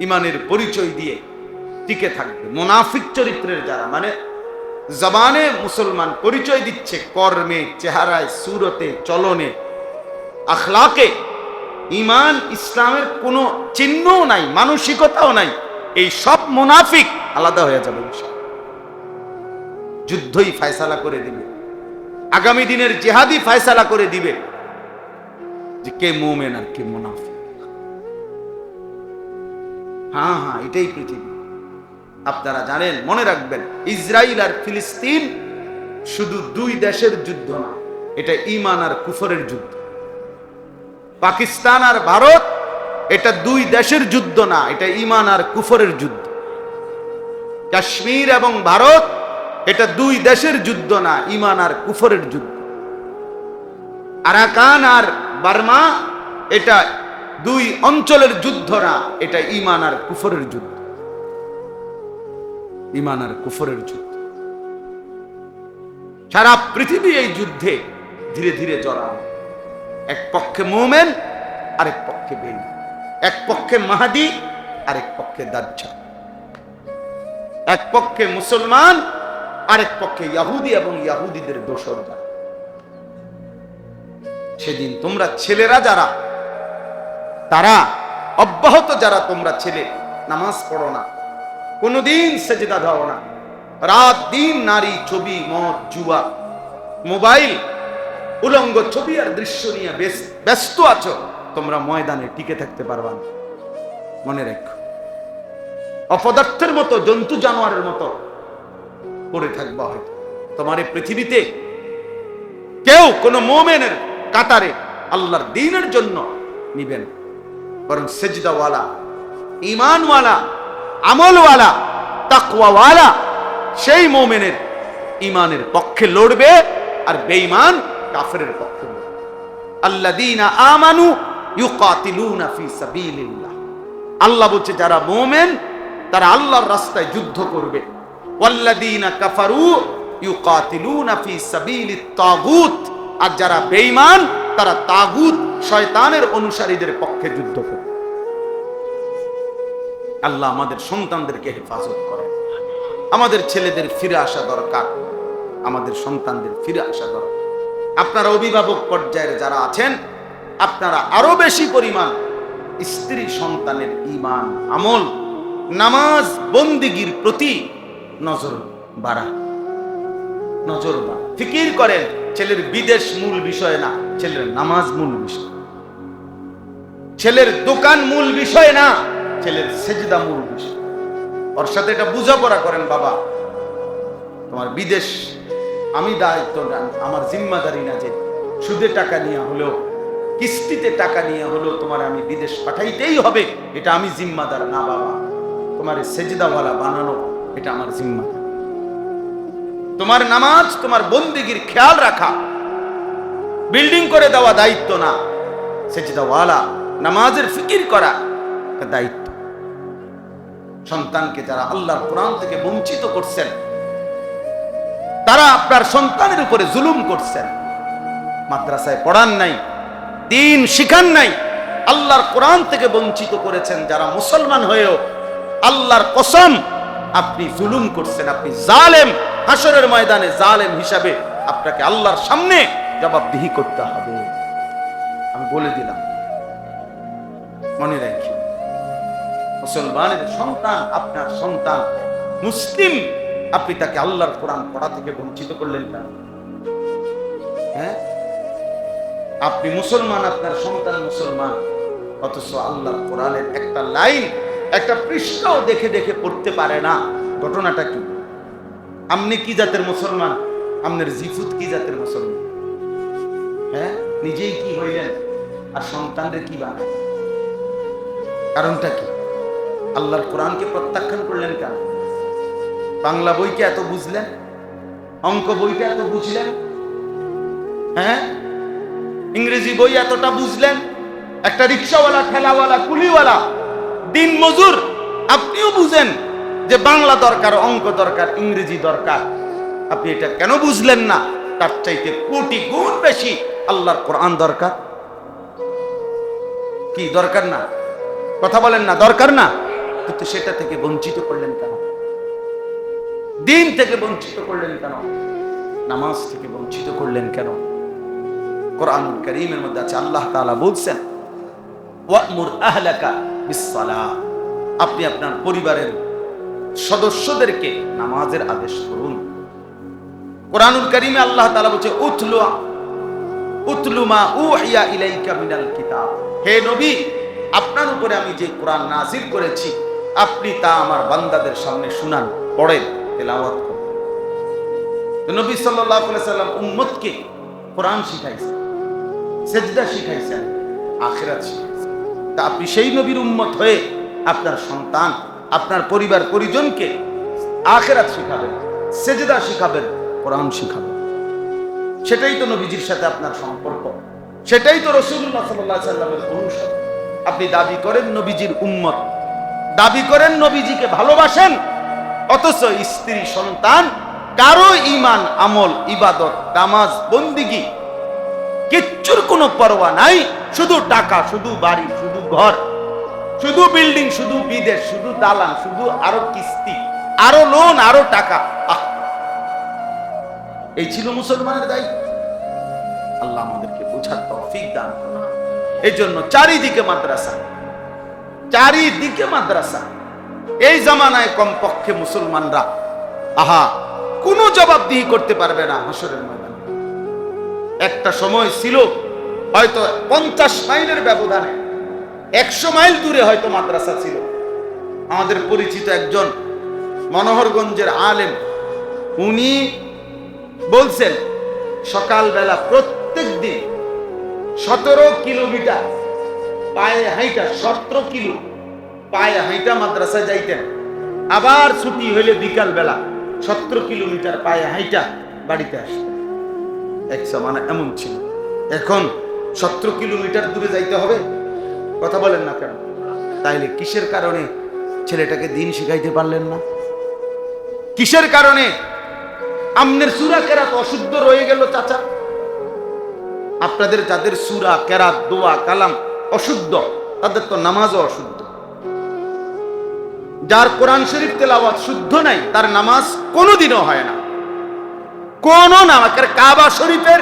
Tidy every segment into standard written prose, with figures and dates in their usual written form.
ইমানের পরিচয় দিয়ে টিকে থাকবে। মুনাফিক চরিত্রের যারা, মানে জবানে মুসলমান পরিচয় দিচ্ছে, কর্মে, চেহারায়, সুরতে, চলনে, আখলাকে ঈমান ইসলামের কোনো চিহ্নও নাই, মানসিকতাও নাই, এই সব মুনাফিক আলাদা হয়ে যাবে। যুদ্ধই ফয়সালা করে দিবে, আগামী দিনের জিহাদি ফয়সালা করে দিবে যে কে মুমিন আর কে মুনাফিক। হ্যাঁ, এটাই পৃথিবী। আপনারা জানেন, মনে রাখবেন, ইসরায়েল আর ফিলিস্তিন শুধু দুই দেশের যুদ্ধ না, এটা ঈমান আর কুফরের যুদ্ধ। পাকিস্তান আর ভারত, এটা দুই দেশের যুদ্ধ না, এটা ঈমান আর কুফরের যুদ্ধ। কাশ্মীর এবং ভারত, এটা দুই দেশের যুদ্ধ না, ঈমান আর কুফরের যুদ্ধ। আরাকান আর বার্মা, এটা দুই অঞ্চলের যুদ্ধ না, এটা ঈমান আর কুফরের যুদ্ধ। ঈমান আর কুফরের যুদ্ধ। সারা পৃথিবী এই যুদ্ধে ধীরে ধীরে জড়ানো। এক পক্ষে মুমিন, আরেক পক্ষে বেঈমান। এক পক্ষে মাহদী, আরেক পক্ষে দাজ্জাল। এক পক্ষে মুসলমান, আরেক পক্ষে ইহুদি এবং ইহুদিদের দোসররা। সেদিন তোমরা ছেলেরা যারা, তারা অব্যাহত যারা তোমরা ছেলে, নামাজ পড়ো না, কোনদিন সেজদা দাও না, রাত দিন নারী, ছবি, মদ, জুয়া, মোবাইল, উলঙ্গ ছবি আর দৃশ্য নিয়ে ব্যস্ত আছো, তোমরা ময়দানে টিকে থাকতে পারবা না। মনে রেখো, অপদার্থের মতো, জন্তু জানোয়ারের মতো পড়ে থাকবা। হয়তো তোমার এই পৃথিবীতে কেউ কোনো মুমিনের কাতারে আল্লাহর দ্বীনের জন্য নিবেন, বরং সেজদাওয়ালা, ঈমানওয়ালা, আমলওয়ালা, তাকওয়াওয়ালা সেই মুমিনের ঈমানের পক্ষে লড়বে, আর বেঈমান কাফেরের পক্ষে লড়বে। আল্লাযীনা আমানু ইউকাতিলুনা ফি সাবিলিল্লাহ। আল্লাহ বলছে যারা মুমিন তারা আল্লাহর রাস্তায় যুদ্ধ করবে। ওয়াল্লাযীনা কাফারু ইউকাতিলুনা ফি সাবিলিত তাগুত। আর যারা বেঈমান তারা তাগুত, শয়তানের অনুসারীদের পক্ষে যুদ্ধ করবে। আল্লাহ আমাদের সন্তানদেরকে হেফাজত করেন। আমাদের ছেলেদের ফিরে আসা দরকার, আমাদের সন্তানদের ফিরে আসা দরকার। আপনারা অভিভাবক পর্যায়ের যারা আছেন, আপনারা আরো বেশি পরিমাণ স্ত্রী সন্তানের ঈমান, আমল, নামাজ, বন্দিগির প্রতি নজর বাড়া, ফিকির করেন। ছেলের বিদেশ মূল বিষয় না, ছেলের নামাজ মূল বিষয়। ছেলের দোকান মূল বিষয় না, ছেলের সেজদা মূল বিষয়। ওর সাথে এটা বোঝাপড়া করেন, বাবা তোমার বিদেশ আমি দায়িত্ব, আমার জিম্মাদারি না যে সুদে টাকা নিয়ে হলেও, কিস্তিতে টাকা নিয়ে হলেও তোমার আমি বিদেশ পাঠাইতেই হবে, এটা আমি জিম্মাদার না। বাবা তোমার সেজদাওয়ালা বানানো, এটা আমার জিম্মাদার। তোমার নামাজ, তোমার বন্দিগির খেয়াল রাখা, বিল্ডিং করে দেওয়া দায়িত্ব না, সেজদাওয়ালা নামাজের ফিকির করা এটা দায়িত্ব। সন্তানকে যারা আল্লাহর কোরআন থেকে বঞ্চিত করছেন, তারা আপনার সন্তানের উপরে জুলুম করছেন। মাদ্রাসায় পড়ান নাই, দ্বীন শিখান নাই, আল্লাহর কোরআন থেকে বঞ্চিত করেছেন। যারা মুসলমান হয়েও আল্লাহর কসম আপনি জুলুম করছেন, আপনি জালেম। হাসরের ময়দানে জালেম হিসাবে আপনাকে আল্লাহর সামনে জবাবদিহি করতে হবে। আমি বলে দিলাম, মনে রাখি, মুসলমানের সন্তান আপনার সন্তান, মুসলিম, আপনি তাকে আল্লাহর কোরআন পড়া থেকে বঞ্চিত করলেন কেন? হ্যাঁ, আপনি মুসলমান, আপনার সন্তান মুসলমান, অথচ আল্লাহর কোরআনের একটা লাইন, একটা পৃষ্ঠাও দেখে দেখে পড়তে পারে না। ঘটনাটা কি? আপনি কি জাতের মুসলমান? আপনার জিফুত কি জাতের মুসলমান? হ্যাঁ, নিজেই কি হইলেন আর সন্তানদের কি বানায়? কারণটা কি? আল্লাহর কোরআনকে প্রত্যাখ্যান করলেন কেন? বাংলা বইকে এত বুঝলেন, অঙ্ক বইটা এত বুঝলেন, হ্যাঁ, ইংরেজি বই এতটা বুঝলেন, একটা রিক্সাওয়ালা, ঠেলাওয়ালা, কুলিওয়ালা, দিন মজুর, আপনিও বুঝেন যে বাংলা দরকার, অঙ্ক দরকার, ইংরেজি দরকার। আপনি এটা কেন বুঝলেন না? তার চাইতে কোটি গুণ বেশি আল্লাহর কোরআন দরকার। কি দরকার না? কথা বলেন না, দরকার না? কিন্তু সেটা থেকে বঞ্চিত করলেন কেন? দিন থেকে বঞ্চিত করলেন কেন? নামাজ থেকে বঞ্চিত করলেন কেন? কোরআনুল কারীমের মধ্যে আছে, আল্লাহ তাআলা বলছেন, ওয়া'মুর আহলাকা বিস-সালাহ, আপনি আপনার পরিবারের সদস্যদেরকে নামাজের আদেশ করুন। কোরআনুল কারীমে আল্লাহ তাআলা বলছে, উতলু মা উহিয়া ইলাইকা মিনাল কিতাব, হে নবী, আপনার উপরে আমি যে কোরআন নাযিল করেছি আপনি তা আমার বান্দাদের সামনে শুনান, পড়েন, তেলাওয়াত করেন। তো নবী সাল্লাল্লাহু আলাইহি সাল্লাম উম্মতকে কোরআন শিখাইছেন, সিজদা শিখাইছেন, আখিরাত শিখাইছেন। তা আপনি সেই নবীর উম্মত হয়ে আপনার সন্তান, আপনার পরিবার পরিজনকে আখিরাত শিখাবেন, সিজদা শিখাবেন, কোরআন শিখাবেন। সেটাই তো নবীজির সাথে আপনার সম্পর্ক, সেটাই তো রাসূলুল্লাহ সাল্লাল্লাহু আলাইহি সাল্লামের অনুসরণ। আপনি দাবি করেন নবীজির উম্মত, দাবি করেন নবীজিকে ভালোবাসেন, অথচ স্ত্রী সন্তান কারো ঈমান আমল ইবাদত নামাজ বন্দিগি কিচ্ছুর কোনো পরোয়া নাই, শুধু টাকা, শুধু বাড়ি, শুধু ঘর, শুধু বিল্ডিং, শুধু বিদেশ, শুধু দালান, শুধু আরো কিস্তি, আরো লোন, আরো টাকা। এই ছিল মুসলমানের দায়িত্ব। আল্লাহ আমাদেরকে বোঝার তৌফিক দান করুন। এই জন্য চারিদিকে মাদ্রাসা, চারিদিকে মাদ্রাসা। এই জামানায় কমপক্ষে মুসলমানরা কোনো জবাবদিহি করতে পারবে না হাসরের ময়দানে। একটা সময় ছিল হয়তো 50 মাইলের ব্যবধানে, 100 মাইল দূরে হয়তো মাদ্রাসা ছিল। আমাদের পরিচিত একজন মনোহরগঞ্জের আলেম, উনি বলছেন সকালবেলা প্রত্যেক দিন 17 কিলোমিটার পায়ে হাইটা, 17 কিলো পায়ে হাইটা মাদ্রাসায় যাইতেন, আবার ছুটি হইলে বিকাল বেলা 17 কিলোমিটার পায়ে হাইটা বাড়িতে আসতেন। এক সময় এমন ছিল। এখন 17 কিলোমিটার দূরে যাইতে হবে, কথা বলেন না কেন? তাইলে কিসের কারণে ছেলেটাকে দিন শিখাইতে পারলেন না? কিসের কারণে আমনের সূরা কেরাত অশুদ্ধ রয়ে গেল? চাচা, আপনাদের যাদের সূরা কেরাত দোয়া কালাম অশুদ্ধ, তাদের তো নামাজও অশুদ্ধ। যার কোরআন শরীফ তেলাওয়াত শুদ্ধ নাই, তার নামাজ কোনোদিনও হয় না। কোন নামাজ, কাবা শরীফের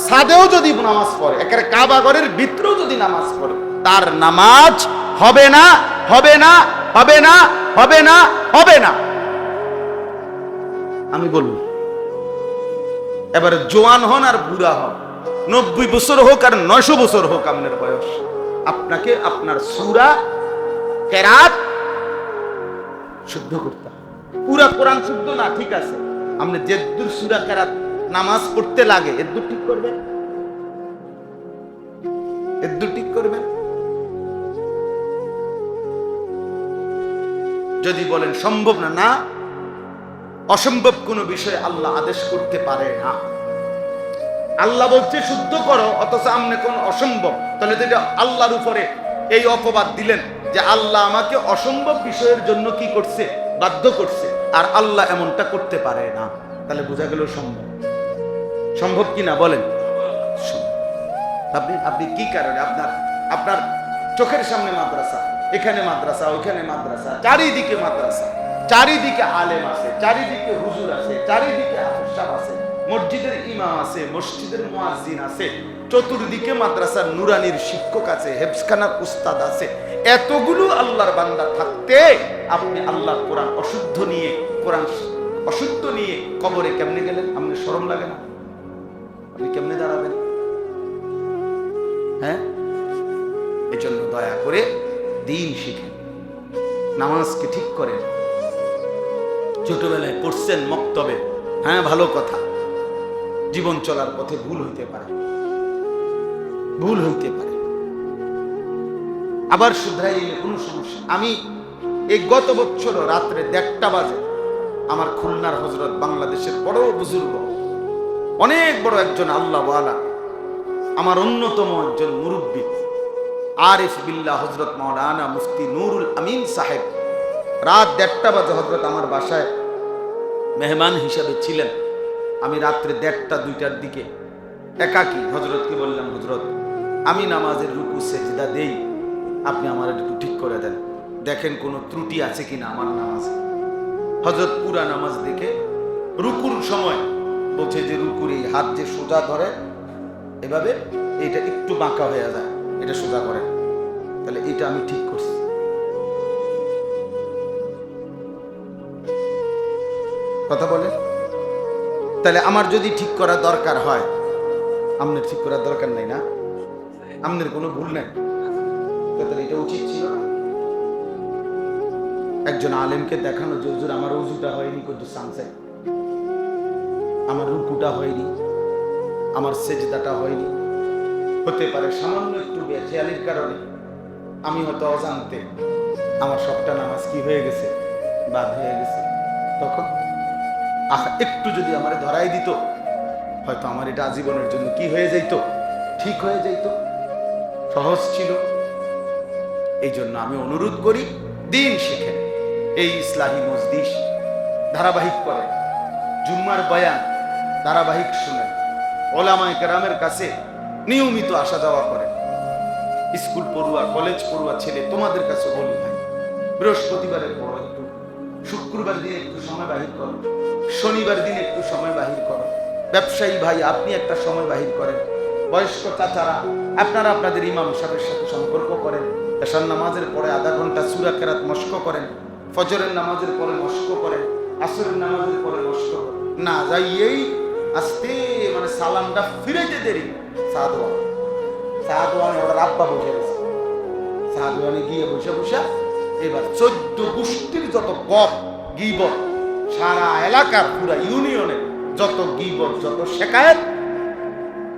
সাদেও যদি নামাজ পড়ে, একের কাবা ঘরের ভিতরেও যদি নামাজ পড়ে, তার নামাজ হবে না, হবে না, হবে না, হবে না, হবে না। আমি বলবো, এবারে জোয়ান হন আর বুড়া হন, 90 বছর হোক আর 900 বছর হোক আপনার বয়স, আপনাকে আপনার সূরা কেরাত শুদ্ধ করতে হবে। পুরা কোরআন শুদ্ধ না, ঠিক আছে, আপনি যেদুর সূরা কেরাত নামাজ পড়তে লাগে এদুর ঠিক করবেন, এদুর ঠিক করবেন। যদি বলেন সম্ভব না, না, অসম্ভব কোন বিষয় আল্লাহ আদেশ করতে পারে না। আল্লাহ বলছে শুদ্ধ করো, অথচ আমনে কোন অসম্ভব, তাহলে এটা আল্লাহর উপরে এই অপবাদ দিলেন যে আল্লাহ আমাকে অসম্ভব বিষয়ের জন্য কি করছে, বাধ্য করছে, আর আল্লাহ এমনটা করতে পারে না। তাহলে বোঝা গেল সম্ভব। সম্ভব কিনা বলেন? আপনি কি কারণে আপনার চোখের সামনে মাদ্রাসা, এখানে মাদ্রাসা, ওইখানে মাদ্রাসা, চারিদিকে মাদ্রাসা, চারিদিকে আলেম আছে, চারিদিকে হুজুর আছে, চারিদিকে আফসাব আছে, মসজিদের ইমাম আছে, মসজিদের মুয়াজ্জিন আছে, চতুর্দিকে মাদ্রাসার নুরানির শিক্ষক আছে, হেফজখানার উস্তাদ আছে। এতগুলো আল্লাহর বান্দা থাকতে আপনি আল্লাহর কোরআন অশুদ্ধ নিয়ে, কোরআন অশুদ্ধ নিয়ে কবরে কেমনে গেলেন? আপনার শরম লাগে না? আপনি কেমনে দাঁড়াবেন? হ্যাঁ, এজন্য দয়া করে দিন শিখেন, নামাজকে ঠিক করেন। ছোটবেলায় পড়ছেন মক্তবে, হ্যাঁ ভালো কথা, জীবন চলার পথে ভুল হইতে পারে, ভুল হইতে পারে, আবার শুধরাইলে কোনো সমস্যা। আমি এই গত বছর রাত্রে 1:30 বাজে আমার খুলনার হযরত, বাংলাদেশের বড় বুজুর্গ, অনেক বড় একজন আল্লাহওয়ালা, আমার অন্যতম একজন মুরব্বী আরিফ বিল্লাহ হযরত মাওলানা মুফতি নুরুল আমিন সাহেব, রাত 1:30 বাজে হযরত আমার বাসায় মেহমান হিসাবে ছিলেন। আমি রাত্রে 1:30-2টার দিকে একাকী হযরতকে বললাম, হযরত আমি নামাজের রুকু সেজদা দেই, আপনি আমার একটু ঠিক করে দেন। দেখেন কোনো ত্রুটি আছে কিনা আমার নামাজে। হযরত পুরা নামাজ দেখে রুকুর সময় বলছে যে রুকুর এই হাত যে সোজা ধরে এভাবে, এটা একটু বাঁকা হয়ে যায়, এটা সোজা করে, তাহলে এটা আমি ঠিক করছি। কথা বলে, তাহলে আমার যদি ঠিক করা দরকার হয়, আপনার ঠিক করার দরকার নাই না, আপনার কোনো ভুল নাই, তাহলে এটা উচিত ছিল না। একজন আলেমকে দেখানো যে হুজুর আমার ওযুটা হয়নি, কত সামসাই, আমার রুকুটা হয়নি, আমার সেজদাটা হয়নি, হতে পারে সামান্য একটু বেখেয়ালির কারণে আমি হয়তো অজান্তে আমার সবটা নামাজ কি হয়ে গেছে, বাদ হয়ে গেছে। তখন একটু যদি আমার ধরাই দিত, হয়তো আমার এটা আজীবনের জন্য কি হয়ে যাইত, ঠিক হয়ে যাইত, সহজ ছিল। এই জন্য আমি অনুরোধ করি, দিন শিখেন, এই ইসলাহী মজলিস ধারাবাহিক করেন, জুম্মার বয়ান ধারাবাহিক শুনেন, ওলামায়ে কেরামের কাছে নিয়মিত আসা যাওয়া করেন। স্কুল পড়ুয়া, কলেজ পড়ুয়া ছেলে তোমাদের কাছে বলি ভাই, বৃহস্পতিবারের পর একটু, শুক্রবার দিনে একটু সময় বাহির করো, শনিবার দিনে একটু সময় বাহির করো। ব্যবসায়ী ভাই আপনি একটা সময় বাহির করেন, বয়স্ক চাচারা আপনারা আপনাদের ইমাম সাহেবের সাথে সম্পর্ক করেন, এশার নামাজের পরে আধা ঘন্টা সূরা কেরাত মশক করেন, ফজরের নামাজের পরে মশক করেন, আসরের নামাজের পরে মশক করেন। না যাইয়েই আস্তে মানে সালামটা ফিরাইতে দেরি, সাহাদওয়ানে ওরা আব্বা বসে গেছে, সাহাদওয়ানে গিয়ে বসে বসে এবার 14 গোষ্ঠীর যত গপ গীবত, সারা এলাকার পুরা ইউনিয়নের যত গীবত, যত শেকায়েত,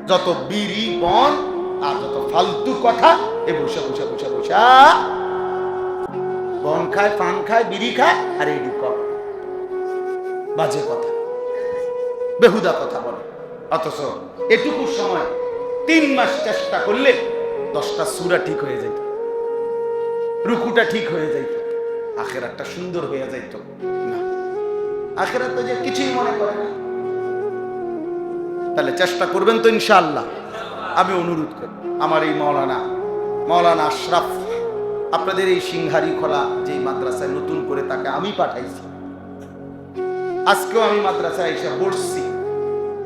যত বিড়ি বন আর যত ফালতু কথা, এ বসে বসে বসে বসে বন খায়, পান খায়, বিড়ি খায়, আর এই বাজে কথা, বেহুদা কথা বলে। অথচ এটুকু সময় 3 মাস চেষ্টা করলে 10টা সূরা ঠিক হয়ে যাইত, রুকুটা ঠিক হয়ে যাইত, আখিরাতটা সুন্দর হয়ে যাইত। না, আখিরাত তো যে কিছুই মনে করে না। তাহলে চেষ্টা করবেন তো ইনশাআল্লাহ। আমি অনুরোধ করি, আমার এই মাওলানা আশরাফ আপনাদের এই সিংহারি খোলা যে মাদ্রাসায় নতুন করে তাকে আমি পাঠাইছি, আজকেও আমি মাদ্রাসায় এসে বসছি,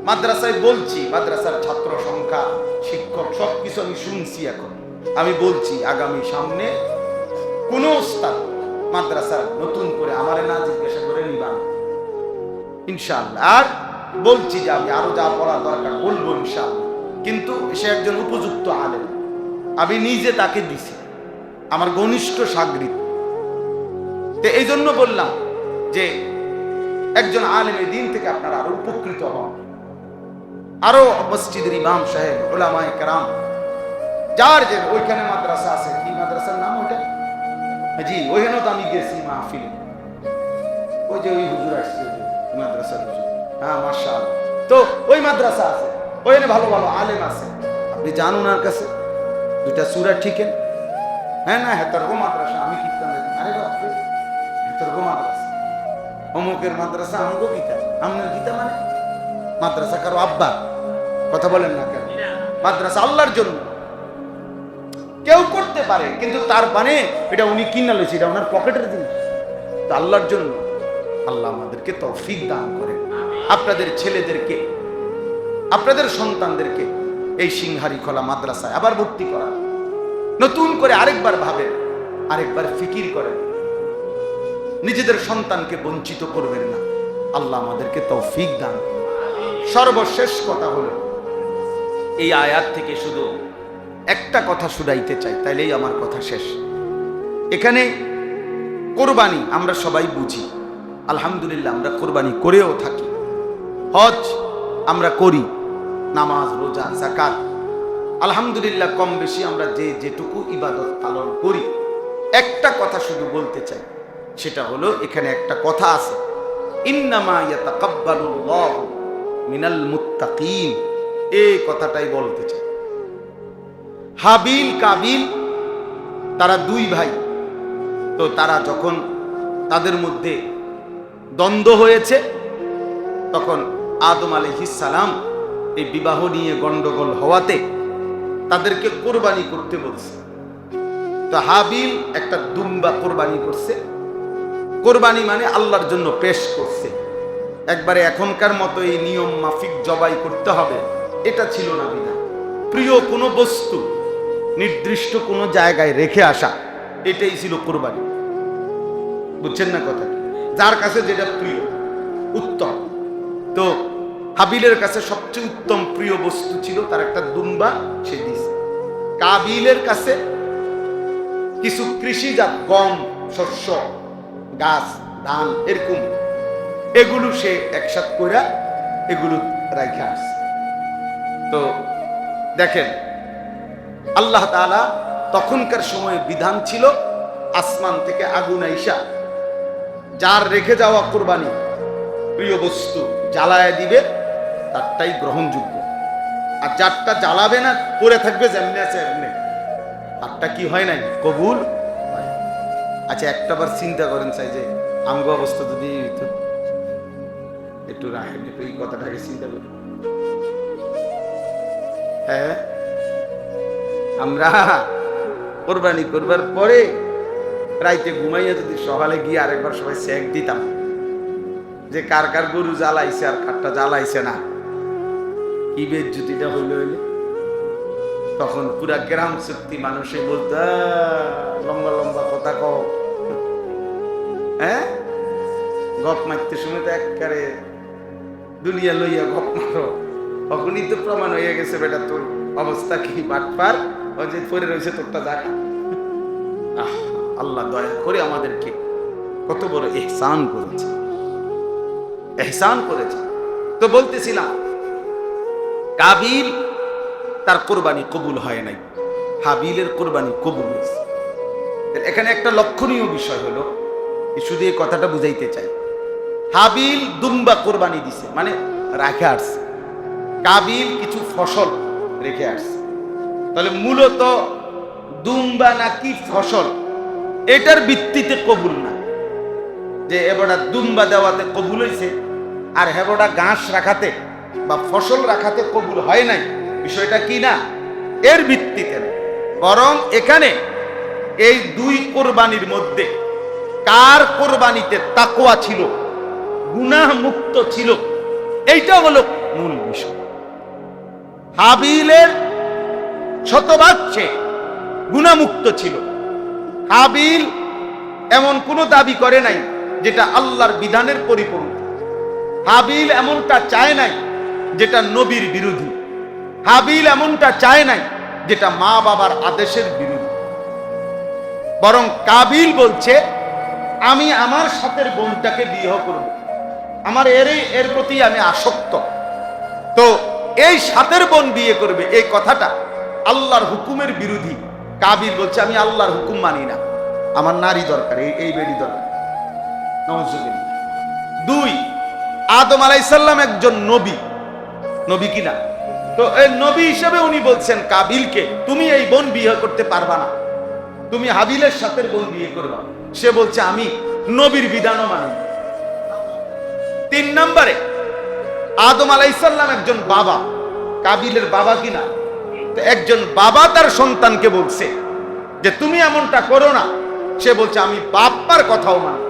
মাদ্রাসায় বলছি, মাদ্রাসার ছাত্র সংখ্যা, শিক্ষক সবকিছু আমি শুনছি। এখন আমি বলছি, আগামী সামনে কোন ওস্তাদ মাদ্রাসার নতুন করে আমারে না জিজ্ঞাসা করে নিবান ইনশাআল্লাহ। আর বলছি যে আমি আরো যা পড়া দরকার বলবো ইনশাআল্লাহ, কিন্তু সে একজন উপযুক্ত আলেম, আমি নিজে তাকে দিছি, আমার ঘনিষ্ঠ শাগরিদ। তো এই জন্য বললাম যে একজন আলেমের দিন থেকে আপনারা আরো উপকৃত হন, আরো মসজিদের ইমাম সাহেব, উলামায়ে কেরাম, যার যে ওইখানে মাদ্রাসা আছে, কি মাদ্রাসার নাম ওটা? জি, ওইখানেও তো আমি গেছি মাহফিলে, ওই যে ওই হুজুর আসছে মাদ্রাসার হুজুর, হ্যাঁ মাশাআল্লাহ। তো ওই মাদ্রাসা আছে, ওইখানে ভালো ভালো আলেম আছে, আপনি যান ওনার কাছে, 2টা সূরা ঠিকেন। হ্যাঁ না, হেতারগো মাদ্রাসা, আমি কীর্তন, আরে বাপরে, হেতারগো মাদ্রাসা, অমুকের মাদ্রাসা, আমগো গীতা, আমনের গীতা মানে মাদ্রাসা কারো আব্বা, কথা বলেন না কেন? মাদ্রাসা আল্লাহর জন্য, কেউ করতে পারে, কিন্তু তার মানে এটা উনি কিনা লইছে, এটা ওনার পকেটের জিনিস, তো আল্লাহর জন্য। আল্লাহ আমাদেরকে তৌফিক দান করেন, আপনাদের ছেলেদেরকে, আপনাদের সন্তানদেরকে এই সিংহারি খোলা মাদ্রাসায় আবার ভর্তি করা, নতুন করে আরেকবার ভাবেন, আরেকবার ফিকির করেন, নিজেদের সন্তানকে বঞ্চিত করবেন না। আল্লাহ আমাদেরকে তৌফিক দান। সর্বশেষ কথা হলো, এই আয়াত থেকে শুধু একটা কথা শুনাইতে চাই, তাইলেই আমার কথা শেষ। এখানে কোরবানি আমরা সবাই বুঝি, আলহামদুলিল্লাহ আমরা কোরবানি করেও থাকি, হজ আমরা করি, নামাজ, রোজা, যাকাত আলহামদুলিল্লাহ কম বেশি আমরা যেটুকু ইবাদত পালন করি। একটা কথা শুধু বলতে চাই, সেটা হলো এখানে একটা কথা আছে, ইন্নামা ইয়াতাকাব্বালুল্লাহু মিনাল মুত্তাকিন, এই কথাটাই বলতে চাই। হাবিল কাবিল তারা 2 ভাই, তো তারা যখন তাদের মধ্যে দ্বন্দ্ব হয়েছে, তখন আদম আলাইহিস সালাম এই বিবাহ নিয়ে গন্ডগোল হওয়াতে তাদেরকে কোরবানি করতে বলছে। তো হাবিল একটা দুম্বা কোরবানি করছে। কোরবানি মানে আল্লাহর জন্য পেশ করছে। একবারে এখনকার মতো এই নিয়ম মাফিক জবাই করতে হবে এটা ছিল না। বিনা প্রিয় কোনো বস্তু নির্দিষ্ট কোনো জায়গায় রেখে আসা, এটাই ছিল কোরবানি। বুঝছেন না কথা? যার কাছে যেটা প্রিয় উত্তম। তো হাবিলের কাছে সবচেয়ে উত্তম প্রিয় বস্তু ছিল তার একটা দুম্বা, সে দিছে। কাবিলের কাছে কিছু কৃষিজাত গম, শস্য, গাছ, ধান, এরকম এগুলো সে একসাথ করে এগুলো রাখা আসছে। তো দেখেন আল্লাহ তাআলা তখনকার সময়ে বিধান ছিল আসমান থেকে আগুন আইসা যার রেখে যাওয়া কোরবানি প্রিয় বস্তু জ্বালায় দিবে তারটাই গ্রহণযোগ্য, আর যারটা জ্বালাবে না পড়ে থাকবে যেমনি আছে এমনি, তারটা কি হয় নাই, কবুল হয়। আচ্ছা একটাবার চিন্তা করেন চাই যে আমগো অবস্থা যদি একটু রাখেন, একটু এই কথাটাকে চিন্তা করি। হ্যাঁ, আমরা কোরবানি করবার পরে রাইতে ঘুমাইয়া যদি সকালে গিয়ে আরেকবার সবাই চেক দিতাম যে কার কার গরু জ্বালাইছে আর কারটা জ্বালাইছে না, কি বেজ্জুতিটা হইল হইলে, তখন পুরা গ্রাম শক্তি মানুষে বলতো লম্বা লম্বা কথা কও। হ্যাঁ, গপ মারতে সময় তো একবারে দুনিয়া লইয়া গপ মারো, তখনই তো প্রমাণ হয়ে গেছে বেটা তোর অবস্থা কি বাটপার, ওই যে পরে রয়েছে তোরটা দেখা। আল্লাহ দয়া করে আমাদেরকে কত বড় ইহসান করেছে, ইহসান করেছে। তো বলতেছিলাম কাবিল তার কোরবানি কবুল হয় নাই, হাবিলের কোরবানি কবুল হয়েছে। এখানে একটা লক্ষণীয় বিষয় হলো, শুধু এই কথাটা বুঝাইতে চাই, হাবিল দুম্বা কোরবানি দিছে মানে রাখে আসছে, কাবিল কিছু ফসল রেখে আসছে। তাহলে মূলত দুম্বা নাকি ফসল এটার ভিত্তিতে কবুল না, যে এবারটা দুম্বা দেওয়াতে কবুল হয়েছে আর হেবটা ঘাস রাখাতে বা ফসল রাখাতে কবুল হয় নাই, বিষয়টা কি না, এর ভিত্তিতে না। বরং এখানে এই দুই কোরবানির মধ্যে কার কোরবানিতে তাকওয়া ছিল, গুনাহ মুক্ত ছিল, এইটা হলো মূল বিষয়। হাবিলের শতভাগ সে গুনাহমুক্ত ছিল। হাবিল এমন কোনো দাবি করে নাই যেটা আল্লাহর বিধানের পরিপন্থী। হাবিল এমনটা চায় নাই যেটা নবীর বিরোধী। হাবিল এমনটা চায় নাই যেটা মা বাবার আদেশের বিরোধী। বরং কাবিল বলছে আমি আমার সাথের বোনটাকে বিয়ে করব, আমার এর প্রতি আমি আসক্ত। তো এই সাথের বোন বিয়ে করবে এই কথাটা আল্লাহর হুকুমের বিরোধী। কাবিল বলছে আমি আল্লাহর হুকুম মানি না, আমার নারী দরকার, এই বেডি দরকার। নাউজুবিল্লাহ। দুই, আদম আলাইহিস সালাম একজন নবী, নবী কিনা, তো এই নবী হিসেবে উনি বলছেন কাবিলকে তুমি এই বোন বিয়ে করতে পারবা না, তুমি হাবিলের সাথে বোন বিয়ে করবা। সে বলছে আমি নবীর বিধানও মানি। তিন নম্বরে আদম আলাইহিস সালাম একজন বাবা, কাবিলের বাবা কিনা, তো একজন বাবা তার সন্তানকে বলছে যে তুমি এমনটা করো না, সে বলছে আমি বাপ্পার কথাও মানি।